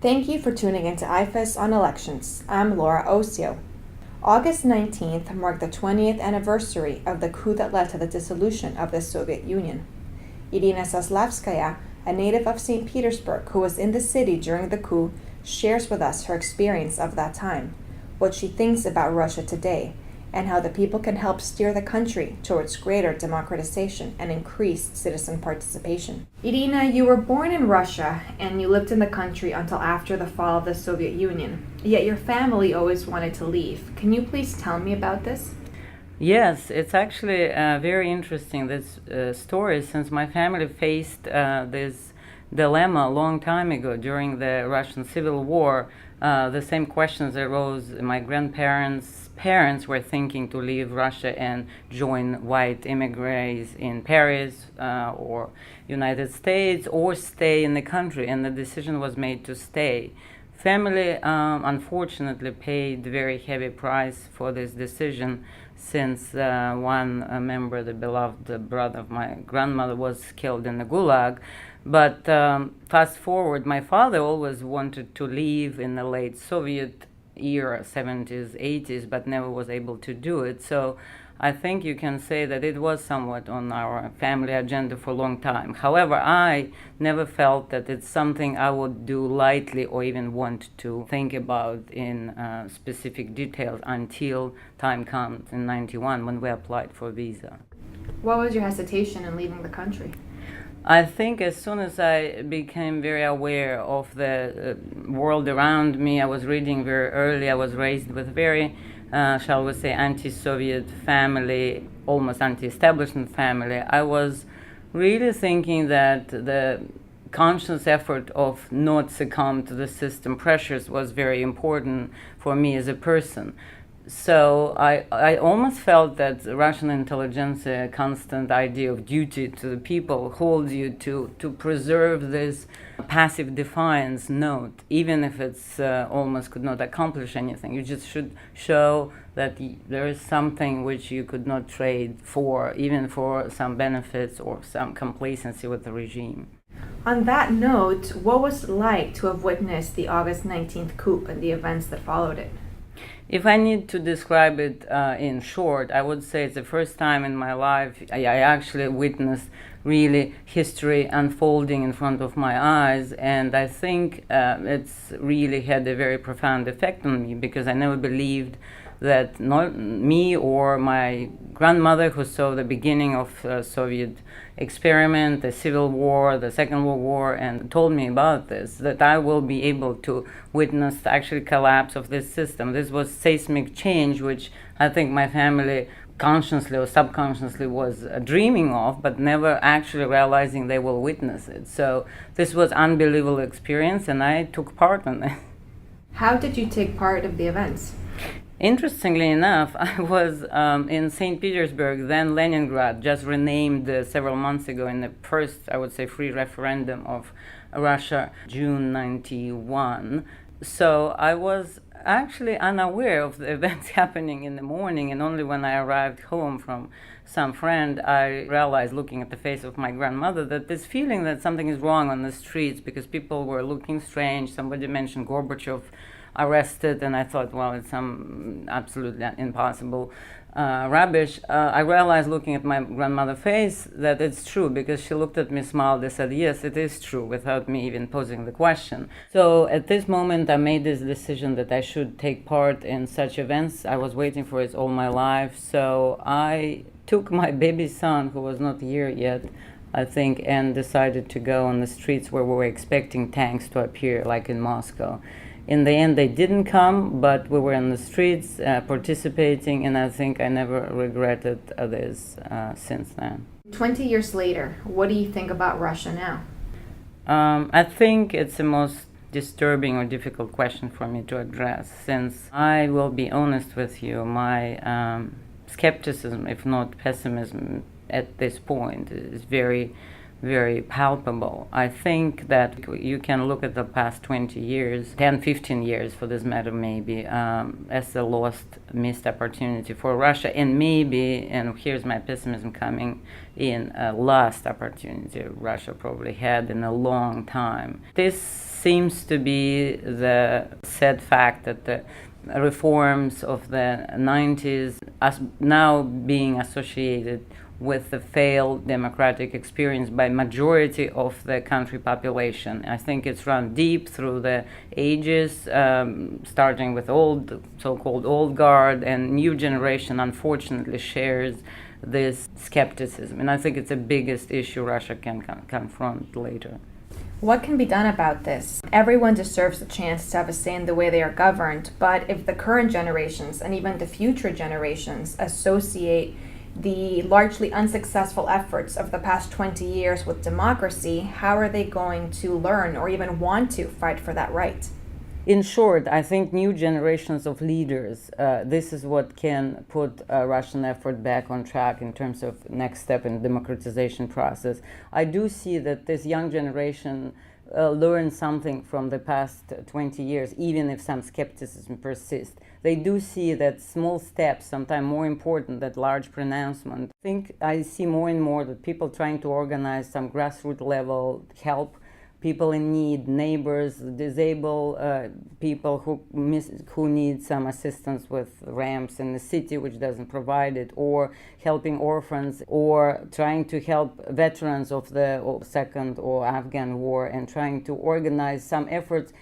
Thank you for tuning into IFES on elections. I'm Laura Osio. August 19th marked the 20th anniversary of the coup that led to the dissolution of the Soviet Union. Irina Zaslavskaya, a native of St. Petersburg who was in the city during the coup, shares with us her experience of that time, what she thinks about Russia today, and how the people can help steer the country towards greater democratization and increased citizen participation. Irina, you were born in Russia and you lived in the country until after the fall of the Soviet Union, yet your family always wanted to leave. Can you please tell me about this? Yes, it's actually very interesting, this story, since my family faced this dilemma a long time ago during the Russian Civil War. The same questions arose. My grandparents' parents were thinking to leave Russia and join white immigrants in Paris or United States, or stay in the country, and the decision was made to stay. Family unfortunately paid a very heavy price for this decision, since one member, the beloved brother of my grandmother, was killed in the Gulag. But fast forward, my father always wanted to leave in the late Soviet era, 70s, 80s, but never was able to do it. So I think you can say that it was somewhat on our family agenda for a long time. However, I never felt that it's something I would do lightly or even want to think about in specific details until time comes in 91 when we applied for a visa. What was your hesitation in leaving the country? I think as soon as I became very aware of the world around me, I was reading very early. I was raised with very, shall we say, anti-Soviet family, almost anti-establishment family. I was really thinking that the conscious effort of not succumb to the system pressures was very important for me as a person. So I almost felt that the Russian intelligentsia constant idea of duty to the people holds you to preserve this passive defiance note, even if it's almost could not accomplish anything. You just should show that there is something which you could not trade for, even for some benefits or some complacency with the regime. On that note, what was it like to have witnessed the August 19th coup and the events that followed it? If I need to describe it in short, I would say it's the first time in my life I actually witnessed really history unfolding in front of my eyes, and I think it's really had a very profound effect on me, because I never believed that not me or my grandmother, who saw the beginning of Soviet experiment, the Civil War, the Second World War, and told me about this, that I will be able to witness the actual collapse of this system. This was seismic change, which I think my family consciously or subconsciously was dreaming of, but never actually realizing they will witness it. So this was unbelievable experience, and I took part in it. How did you take part of the events? Interestingly enough, I was in St. Petersburg, then Leningrad, just renamed several months ago in the first, I would say, free referendum of Russia, June 91. So I was actually unaware of the events happening in the morning, and only when I arrived home from some friend, I realized, looking at the face of my grandmother, that this feeling that something is wrong on the streets, because people were looking strange. Somebody mentioned Gorbachev arrested, and I thought, well, it's some absolutely impossible rubbish. I realized, looking at my grandmother's face, that it's true, because she looked at me, smiled, and said, yes, it is true, without me even posing the question. So at this moment, I made this decision that I should take part in such events. I was waiting for it all my life, so I took my baby son, who was not here yet, I think, and decided to go on the streets where we were expecting tanks to appear, like in Moscow. In the end, they didn't come, but we were in the streets participating, and I think I never regretted this since then. 20 years later, what do you think about Russia now? I think it's the most disturbing or difficult question for me to address, since I will be honest with you, my skepticism, if not pessimism, at this point is very, very palpable. I think that you can look at the past 20 years, 10, 15 years for this matter maybe, as a lost, missed opportunity for Russia, and maybe, and here's my pessimism coming in, a last opportunity Russia probably had in a long time. This seems to be the sad fact that the reforms of the 90s are now being associated with the failed democratic experience by majority of the country population. I think it's run deep through the ages, starting with so-called old guard, and new generation unfortunately shares this skepticism. And I think it's the biggest issue Russia can confront later. What can be done about this? Everyone deserves the chance to have a say in the way they are governed, but if the current generations and even the future generations associate the largely unsuccessful efforts of the past 20 years with democracy, how are they going to learn or even want to fight for that right? In short, I think new generations of leaders, this is what can put Russian effort back on track in terms of next step in the democratization process. I do see that this young generation learned something from the past 20 years, even if some skepticism persists. They do see that small steps, sometimes more important than large pronouncements. I think I see more and more that people trying to organize some grassroots level help people in need, neighbors, disabled people who need some assistance with ramps in the city, which doesn't provide it, or helping orphans, or trying to help veterans of the Second or Afghan War, and trying to organize some efforts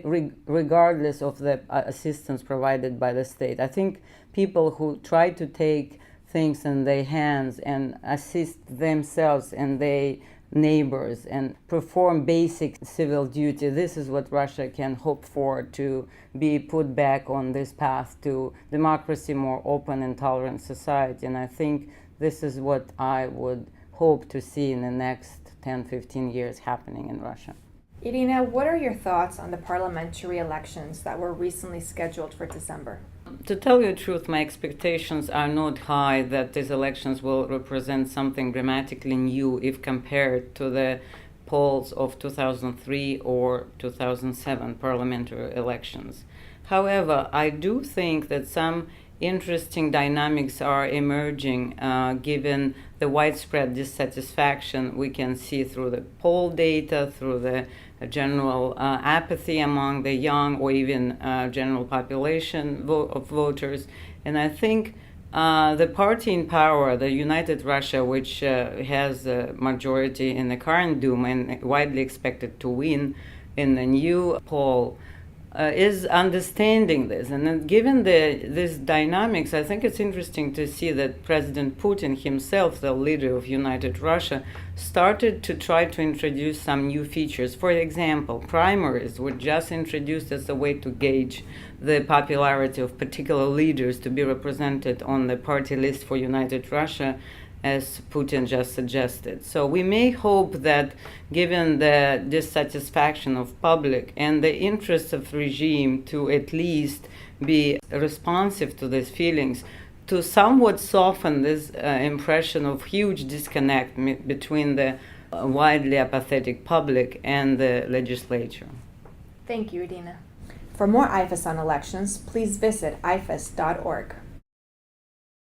regardless of the assistance provided by the state. I think people who try to take things in their hands and assist themselves and their neighbors and perform basic civil duty, this is what Russia can hope for, to be put back on this path to democracy, more open and tolerant society. And I think this is what I would hope to see in the next 10-15 years happening in Russia. Irina, what are your thoughts on the parliamentary elections that were recently scheduled for December? To tell you the truth, my expectations are not high that these elections will represent something dramatically new if compared to the polls of 2003 or 2007 parliamentary elections. However, I do think that some interesting dynamics are emerging given the widespread dissatisfaction we can see through the poll data, through the general apathy among the young or even general population of voters. And I think the party in power, the United Russia, which has a majority in the current Duma and widely expected to win in the new poll, is understanding this. And then given these dynamics, I think it's interesting to see that President Putin himself, the leader of United Russia, started to try to introduce some new features. For example, primaries were just introduced as a way to gauge the popularity of particular leaders to be represented on the party list for United Russia, as Putin just suggested. So we may hope that, given the dissatisfaction of public and the interest of regime to at least be responsive to these feelings, to somewhat soften this impression of huge disconnect between the widely apathetic public and the legislature. Thank you, Irina. For more IFES on elections, please visit ifes.org.